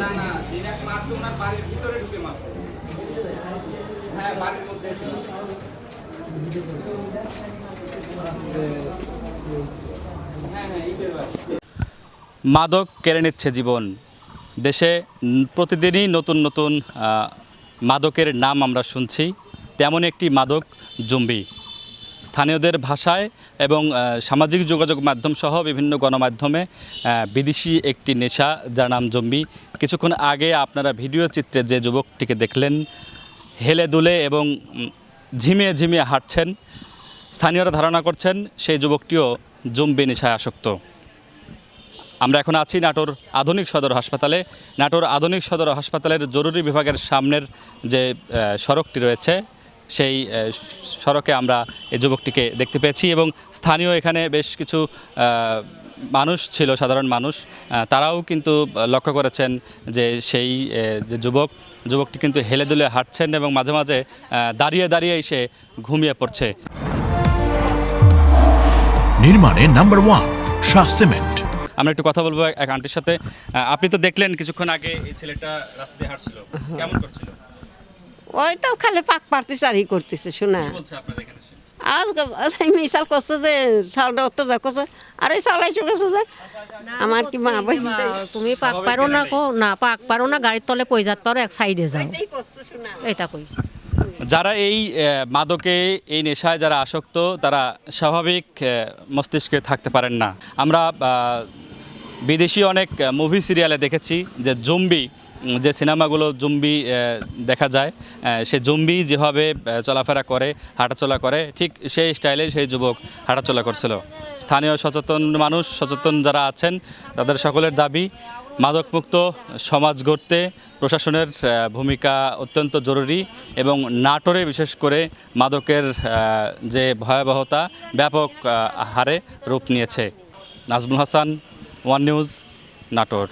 না না দিনাক মাছ তো ওনার বাড়ির ভিতরে ঢুকে মাছ হ্যাঁ বাড়ির মধ্যে মাদক কেড়ে নিচ্ছে জীবন দেশে প্রতিদিনই নতুন নতুন মাদকের নাম আমরা শুনছি তেমন একটি মাদক জম্বি স্থানীয়দের ভাষায় এবং সামাজিক যোগাযোগ মাধ্যম সহ বিভিন্ন গণমাধ্যমে বিদেশি একটি নেশা যার নাম জম্বি কিছুক্ষণ আগে আপনারা ভিডিও চিত্রে যে যুবকটিকে দেখলেন হেলে দুলে এবং ঝিমিয়ে ঝিমিয়ে হাঁটছেন স্থানীয়রা ধারণা করছেন সেই যুবকটিও জম্বি নেশায় আসক্ত আমরা এখন আছি নাটোর আধুনিক সদর হাসপাতালে নাটোর আধুনিক সদর হাসপাতালের জরুরি বিভাগের সামনের যে সড়কটি রয়েছে সেই সড়কে আমরা এই যুবকটিকে দেখতে পেয়েছি এবং স্থানীয় এখানে বেশ কিছু মানুষ ছিল সাধারণ মানুষ তারাও কিন্তু লক্ষ্য করেছেন যে সেই যে যুবকটি কিন্তু হেলে দুলে হাঁটছেন এবং মাঝে মাঝে দাঁড়িয়ে দাঁড়িয়ে এসে ঘুমিয়ে পড়ছে নির্মাণে নাম্বার 1 শাহ সিমেন্ট। আমরা একটু কথা বলবো এক আন্টির সাথে। আপনি তো দেখলেন কিছুক্ষণ আগে এই ছেলেটা রাস্তা দিয়ে হাঁটছিল, কেমন করছিল? ওই তো খালি পাক পারতেছে আর ই করতেছে শোনা আজ মিশাল করছে যে চালটা অত যা করছে আরে চালাই চলেছে যে আমার কি মা বই তুমি পাক পারো না কো না পাক পারো না গাড়ির তলে পই যাত পারো এক সাইডে যাও এটা কইছে। যারা এই মাদকে এই নেশায় যারা আসক্ত তারা স্বাভাবিক মস্তিষ্কে থাকতে পারেন না। আমরা বিদেশি অনেক মুভি সিরিয়ালে দেখেছি যে জম্বি যে সিনেমাগুলো জম্বি দেখা যায় সে জম্বি যেভাবে চলাফেরা করে হাঁটাচলা করে ঠিক সেই স্টাইলে সেই যুবক হাঁটাচলা করছিল। স্থানীয় সচেতন যারা আছেন তাদের সকলের দাবি মাদকমুক্ত সমাজ গড়তে প্রশাসনের ভূমিকা অত্যন্ত জরুরি এবং নাটোরে বিশেষ করে মাদকের যে ভয়াবহতা ব্যাপক হারে রূপ নিয়েছে। Nazmul Hasan, one news, Natore.